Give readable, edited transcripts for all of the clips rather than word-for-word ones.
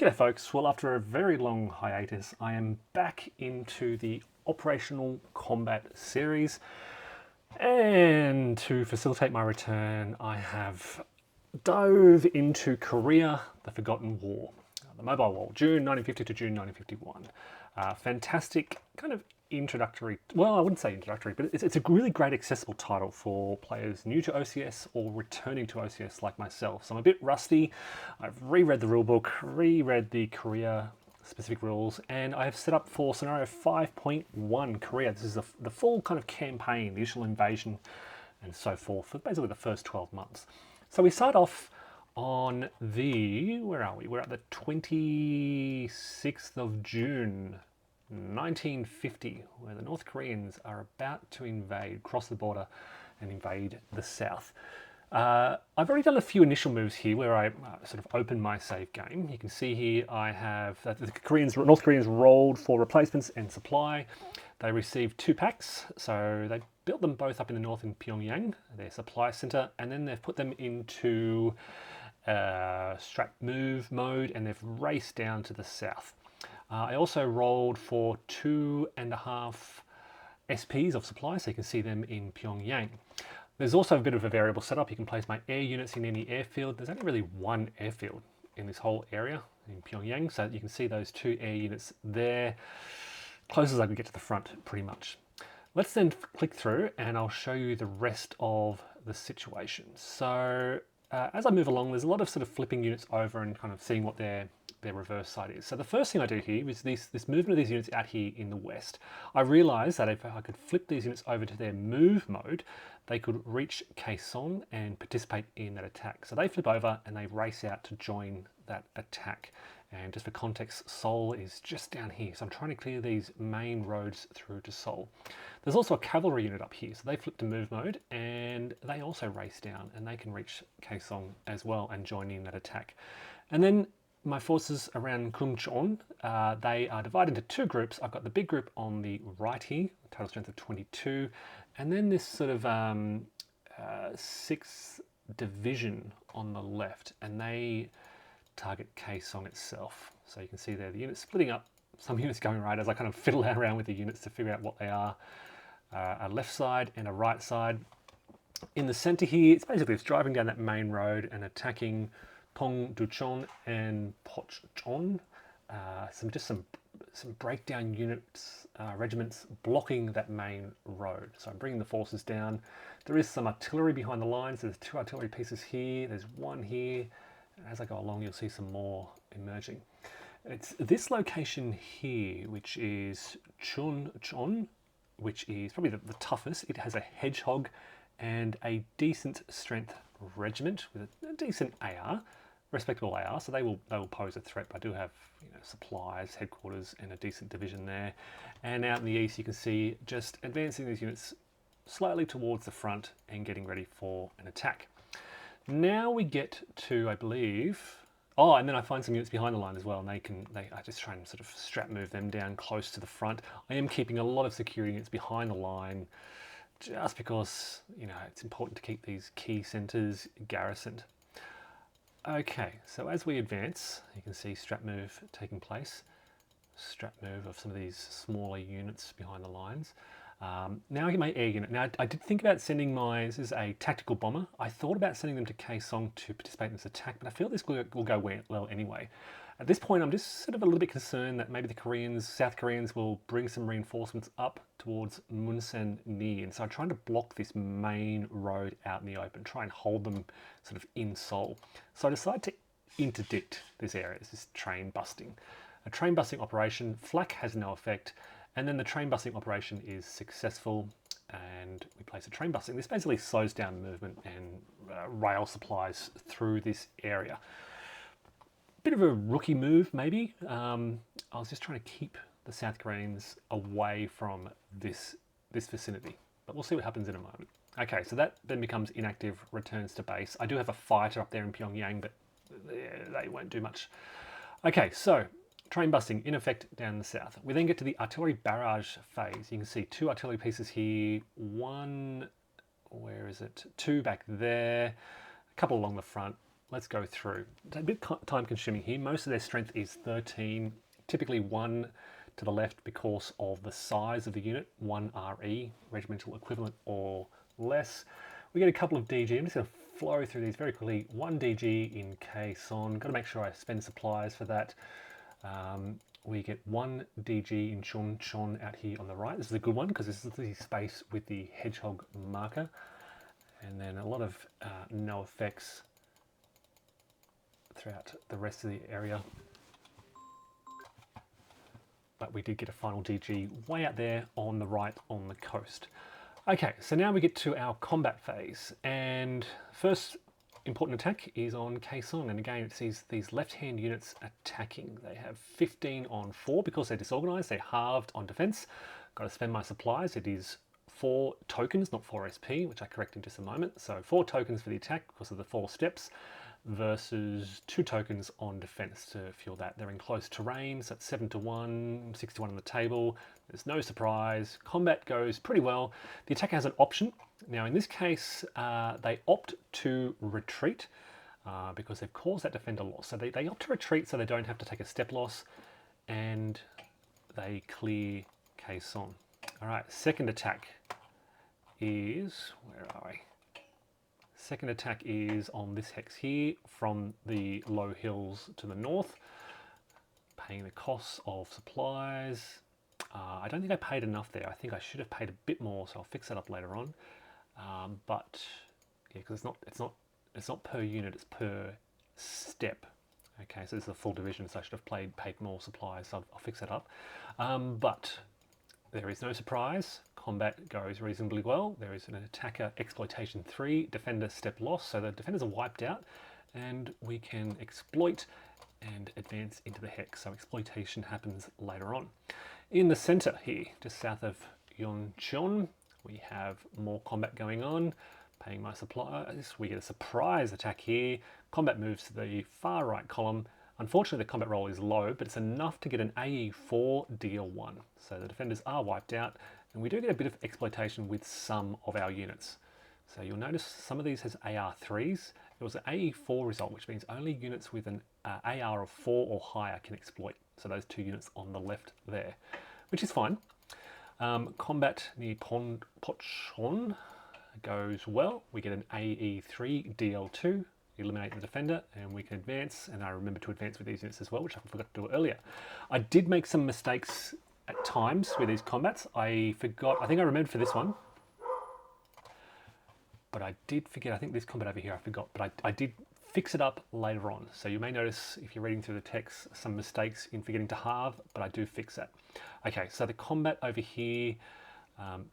G'day folks, well after a very long hiatus I am back into the Operational Combat series, and to facilitate my return I have dove into Korea, the Forgotten War, the Mobile War, June 1950 to June 1951. Fantastic kind of introductory, well I wouldn't say introductory, but it's a really great accessible title for players new to OCS or returning to OCS like myself. So I'm a bit rusty. I've reread the rulebook, reread the Korea specific rules, and I have set up for scenario 5.1 Korea. This is the full kind of campaign, the initial invasion and so forth, for basically the first 12 months. So we start off on the, where are we? We're at the 26th of June 1950, where the North Koreans are about to invade, cross the border and invade the south. I've already done a few initial moves here where I sort of open my save game. You can see here I have the North Koreans rolled for replacements and supply. They received 2 packs, so they built them both up in the north in Pyongyang, their supply center, and then they've put them into strat move mode and they've raced down to the south. I also rolled for 2.5 SPs of supply, so you can see them in Pyongyang. There's also a bit of a variable setup. You can place my air units in any airfield. There's only really one airfield in this whole area in Pyongyang, so you can see those 2 air units there, close as I can get to the front pretty much. Let's then click through and I'll show you the rest of the situation. So as I move along, there's a lot of sort of flipping units over and kind of seeing what their reverse side is. So the first thing I do here is this movement of these units out here in the west. I realised that if I could flip these units over to their move mode, they could reach Kaesong and participate in that attack. So they flip over and they race out to join that attack. And just for context, Seoul is just down here. So I'm trying to clear these main roads through to Seoul. There's also a cavalry unit up here. So they flip to move mode and they also race down and they can reach Kaesong as well and join in that attack. And then my forces around Kumcheon, they are divided into 2 groups. I've got the big group on the right here, total strength of 22, and then this sort of 6th division on the left, and they target Kaesong itself. So you can see there the units splitting up, some units going right as I kind of fiddle around with the units to figure out what they are. A left side and a right side. In the center here, it's driving down that main road and attacking Pongducheon and Pochcheon. Some breakdown units, regiments blocking that main road. So I'm bringing the forces down. There is some artillery behind the lines. There's 2 artillery pieces here. There's 1 here. As I go along, you'll see some more emerging. It's this location here, which is Chuncheon, which is probably the toughest. It has a hedgehog and a decent strength regiment with a decent AR. Respectable AR, so they will pose a threat. But I do have supplies, headquarters, and a decent division there. And out in the east, you can see just advancing these units slightly towards the front and getting ready for an attack. Now we get to, I believe, and then I find some units behind the line as well, and I just try and sort of strat move them down close to the front. I am keeping a lot of security units behind the line, just because it's important to keep these key centres garrisoned. Okay, so as we advance, you can see strat move taking place. Strat move of some of these smaller units behind the lines. Now I get my air unit. Now I did think about sending this is a tactical bomber. I thought about sending them to Kaesong to participate in this attack, but I feel this will go well anyway. At this point, I'm just sort of a little bit concerned that maybe the South Koreans will bring some reinforcements up towards Munsan-ni, and so I'm trying to block this main road out in the open, try and hold them sort of in Seoul. So I decide to interdict this area. This is train busting. A train busting operation, flak has no effect, and then the train busting operation is successful, and we place a train busting. This basically slows down movement and rail supplies through this area. Bit of a rookie move, maybe. I was just trying to keep the South Koreans away from this vicinity, but we'll see what happens in a moment. Okay, so that then becomes inactive, returns to base. I do have a fighter up there in Pyongyang, but they won't do much. Okay, so train busting in effect down the south. We then get to the artillery barrage phase. You can see 2 artillery pieces here, 1, where is it? 2 back there, a couple along the front. let's go through. It's a bit time consuming here. Most of their strength is 13, typically 1 to the left because of the size of the unit, 1 RE, regimental equivalent or less. We get a couple of DG. I'm just going to flow through these very quickly. 1 DG in Kason. Got to make sure I spend supplies for that. We get 1 DG in Chon out here on the right. This is a good one because this is the space with the hedgehog marker. And then a lot of no effects throughout the rest of the area. But we did get a final DG way out there on the right on the coast. Okay, so now we get to our combat phase. And first important attack is on Kaesong. And again, it sees these left-hand units attacking. They have 15 on 4 because they're disorganized. They're halved on defense. Got to spend my supplies. It is 4 tokens, not 4 SP, which I correct in just a moment. So 4 tokens for the attack because of the 4 steps versus 2 tokens on defense to fuel that. They're in close terrain, so it's 7 to 1, 6 to 1 on the table. There's no surprise. Combat goes pretty well. The attack has an option. Now in this case, they opt to retreat because they've caused that defender loss. So they opt to retreat so they don't have to take a step loss, and they clear Kaesong. All right, second attack is, where are we? Second attack is on this hex here from the low hills to the north, paying the costs of supplies. I don't think I paid enough there. I think I should have paid a bit more, so I'll fix that up later on. But yeah, because it's not per unit, it's per step. Okay, so this is a full division, so I should have paid more supplies. So I'll fix that up. But there is no surprise. Combat goes reasonably well. There is an attacker exploitation 3, defender step loss. So the defenders are wiped out and we can exploit and advance into the hex. So exploitation happens later on. In the center here, just south of Yeoncheon, we have more combat going on. Paying my supplies. We get a surprise attack here. Combat moves to the far right column. Unfortunately, the combat roll is low, but it's enough to get an AE4 deal 1. So the defenders are wiped out, and we do get a bit of exploitation with some of our units. So you'll notice some of these has AR3s. It was an AE4 result, which means only units with an AR of 4 or higher can exploit. So those 2 units on the left there, which is fine. Combat near Pochon goes well. We get an AE3 DL2. Eliminate the defender and we can advance, and I remember to advance with these units as well, which I forgot to do earlier. I did make some mistakes at times with these combats. I think I remembered for this one, but I did forget. I think this combat over here I forgot, but I did fix it up later on. So you may notice if you're reading through the text some mistakes in forgetting to halve, but I do fix that. Okay, so the combat over here,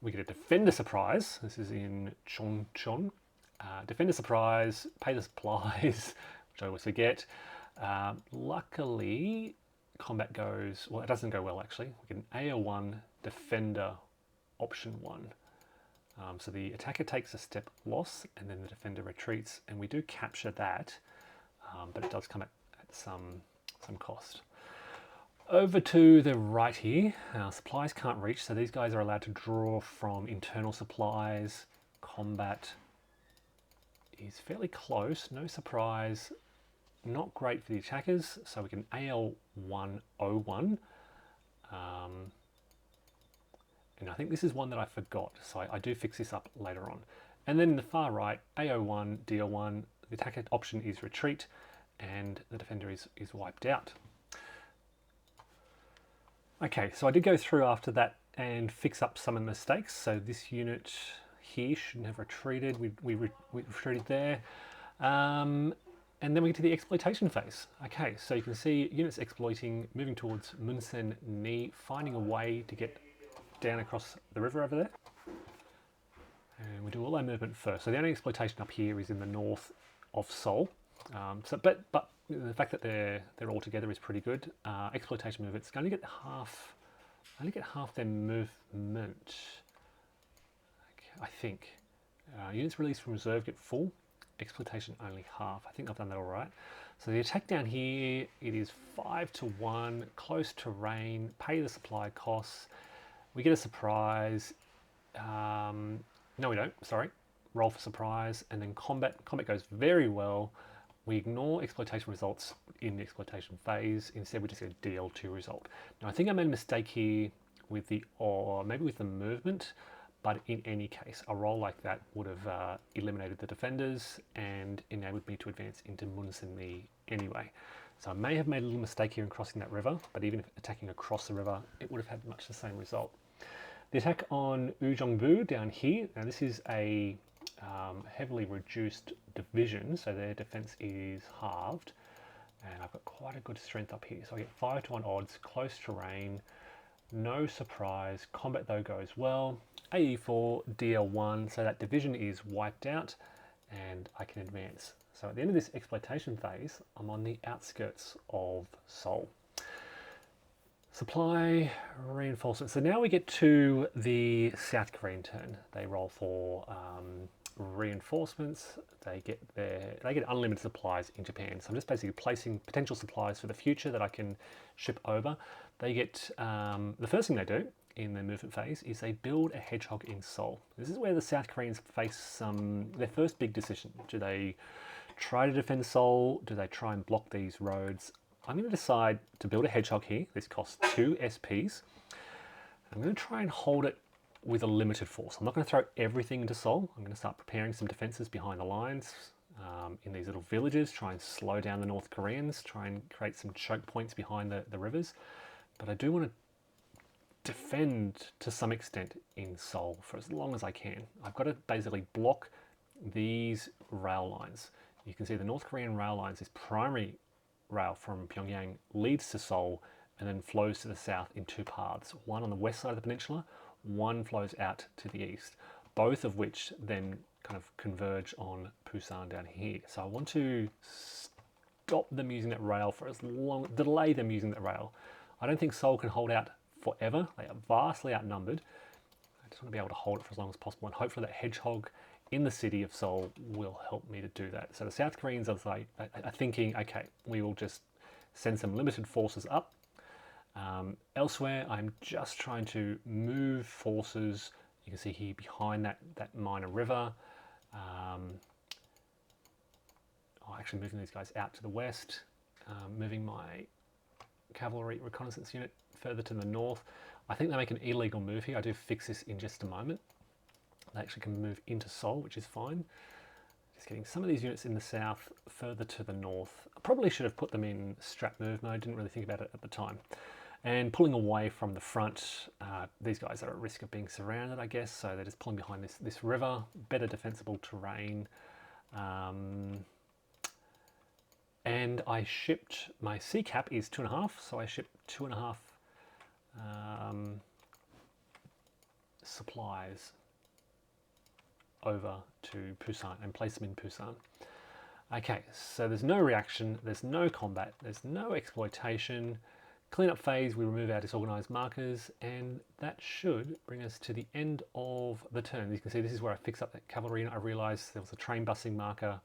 we get a defender surprise. This is in Chonchon. Defender surprise, pay the supplies, which I always forget. Luckily, combat goes, well, it doesn't go well actually. We get an AO1 defender option 1. So the attacker takes a step loss and then the defender retreats, and we do capture that, but it does come at some cost. Over to the right here, supplies can't reach, so these guys are allowed to draw from internal supplies. Combat is fairly close, no surprise, not great for the attackers, so we can AL101. And I think this is one that I forgot, so I do fix this up later on. And then in the far right, AO1, DL1, the attacker option is retreat, and the defender is wiped out. Okay, so I did go through after that and fix up some of the mistakes. So this unit here shouldn't have retreated. We retreated there. And then we get to the exploitation phase. Okay, so you can see units exploiting, moving towards Munsen Ni, finding a way to get down across the river over there. And we do all our movement first. So the only exploitation up here is in the north of Seoul. But the fact that they're all together is pretty good. Exploitation movements only get half their movement. I think. Units released from reserve get full. Exploitation only half. I think I've done that all right. So the attack down here, it is 5 to 1, close terrain, pay the supply costs. We get a surprise. No, we don't. Sorry. Roll for surprise, and then combat. Combat goes very well. we ignore exploitation results in the exploitation phase. Instead, we just get a DL2 result. Now, I think I made a mistake here with the, or maybe with the movement, but in any case, a roll like that would have eliminated the defenders and enabled me to advance into Munsinli anyway. So I may have made a little mistake here in crossing that river, but even if attacking across the river, it would have had much the same result. The attack on Ujongbu down here, now this is a heavily reduced division, so their defense is halved, and I've got quite a good strength up here. So I get 5-1 odds, close terrain, no surprise. Combat though goes well. AE4, DL1, so that division is wiped out and I can advance. So at the end of this exploitation phase, I'm on the outskirts of Seoul. Supply reinforcements. So now we get to the South Korean turn. They roll for reinforcements. They get unlimited supplies in Japan. So I'm just basically placing potential supplies for the future that I can ship over. They get the first thing they do in the movement phase is they build a hedgehog in Seoul. This is where the South Koreans face their first big decision. Do they try to defend Seoul? Do they try and block these roads? I'm going to decide to build a hedgehog here. This costs 2 SPs. I'm going to try and hold it with a limited force. I'm not going to throw everything into Seoul. I'm going to start preparing some defenses behind the lines in these little villages, try and slow down the North Koreans, try and create some choke points behind the rivers. But I do want to defend to some extent in Seoul for as long as I can. I've got to basically block these rail lines. You can see the North Korean rail lines, this primary rail from Pyongyang leads to Seoul and then flows to the south in 2 paths. One on the west side of the peninsula, one flows out to the east, both of which then kind of converge on Busan down here. So I want to stop them using that rail for as long, delay them using that rail. I don't think Seoul can hold out forever. They are vastly outnumbered. I just want to be able to hold it for as long as possible, and hopefully that hedgehog in the city of Seoul will help me to do that. So the South Koreans are thinking, okay, we will just send some limited forces up. Elsewhere, I'm just trying to move forces. You can see here behind that minor river. Actually moving these guys out to the west, moving my cavalry reconnaissance unit further to the north. I think they make an illegal move here. I do fix this in just a moment. They actually can move into Seoul, which is fine. Just getting some of these units in the south further to the north. I probably should have put them in strat move mode, didn't really think about it at the time. And pulling away from the front, these guys are at risk of being surrounded, I guess, so they're just pulling behind this river, better defensible terrain. And I shipped, my C cap is 2.5, so I shipped 2.5 supplies over to Busan and place them in Busan. Okay, so there's no reaction, there's no combat, there's no exploitation. Cleanup phase, we remove our disorganized markers, and that should bring us to the end of the turn. As you can see, this is where I fix up that cavalry, and I realized there was a train busing marker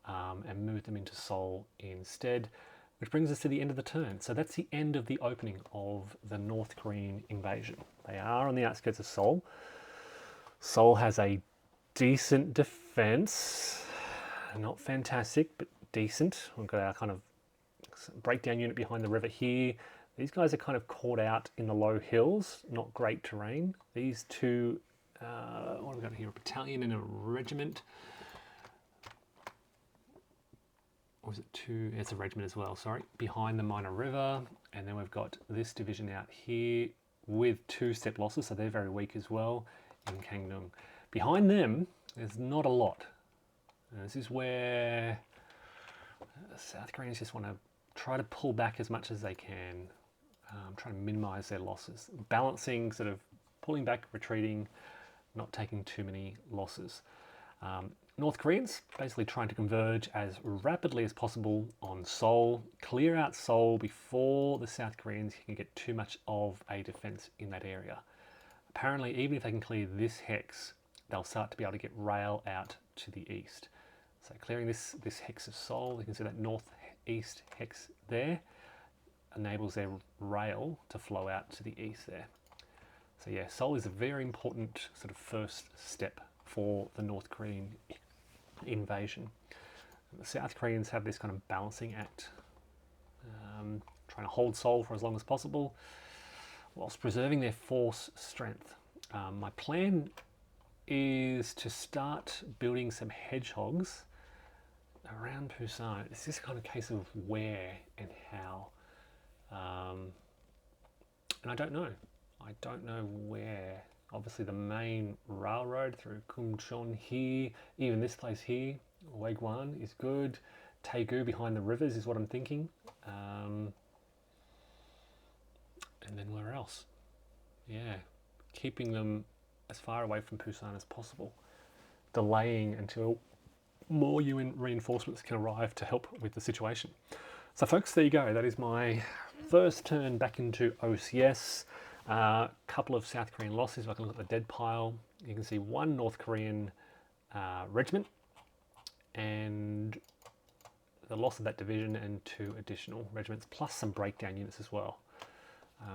and moved them into Seoul instead, which brings us to the end of the turn. So that's the end of the opening of the North Korean invasion. They are on the outskirts of Seoul. Seoul has a decent defense, not fantastic, but decent. We've got our kind of breakdown unit behind the river here. These guys are kind of caught out in the low hills, not great terrain. These two, what have we got here? A battalion and a regiment. Or is it two? It's a regiment as well, sorry. Behind the minor river. And then we've got this division out here with 2 step losses, so they're very weak as well in Kangdong. Behind them, there's not a lot. And this is where South Koreans just want to try to pull back as much as they can, trying to minimize their losses. Balancing, sort of pulling back, retreating, not taking too many losses. North Koreans basically trying to converge as rapidly as possible on Seoul, clear out Seoul before the South Koreans can get too much of a defense in that area. Apparently, even if they can clear this hex, they'll start to be able to get rail out to the east. So clearing this hex of Seoul, you can see that northeast hex there, enables their rail to flow out to the east there. So yeah, Seoul is a very important sort of first step for the North Korean invasion. The South Koreans have this kind of balancing act, trying to hold Seoul for as long as possible, whilst preserving their force strength. My plan is to start building some hedgehogs around Busan. It's just kind of a case of where and how. And I don't know. I don't know where. Obviously the main railroad through Kumcheon here, even this place here, Wagwan is good. Taegu behind the rivers is what I'm thinking. And then where else? Yeah, keeping them as far away from Busan as possible. Delaying until more UN reinforcements can arrive to help with the situation. So folks, there you go. That is my first turn back into OCS. Couple of South Korean losses. If I can look at the dead pile, you can see one North Korean regiment and the loss of that division and 2 additional regiments, plus some breakdown units as well.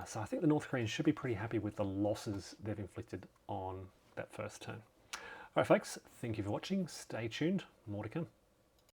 So I think the North Koreans should be pretty happy with the losses they've inflicted on that first turn. All right, folks, thank you for watching. Stay tuned. More to come.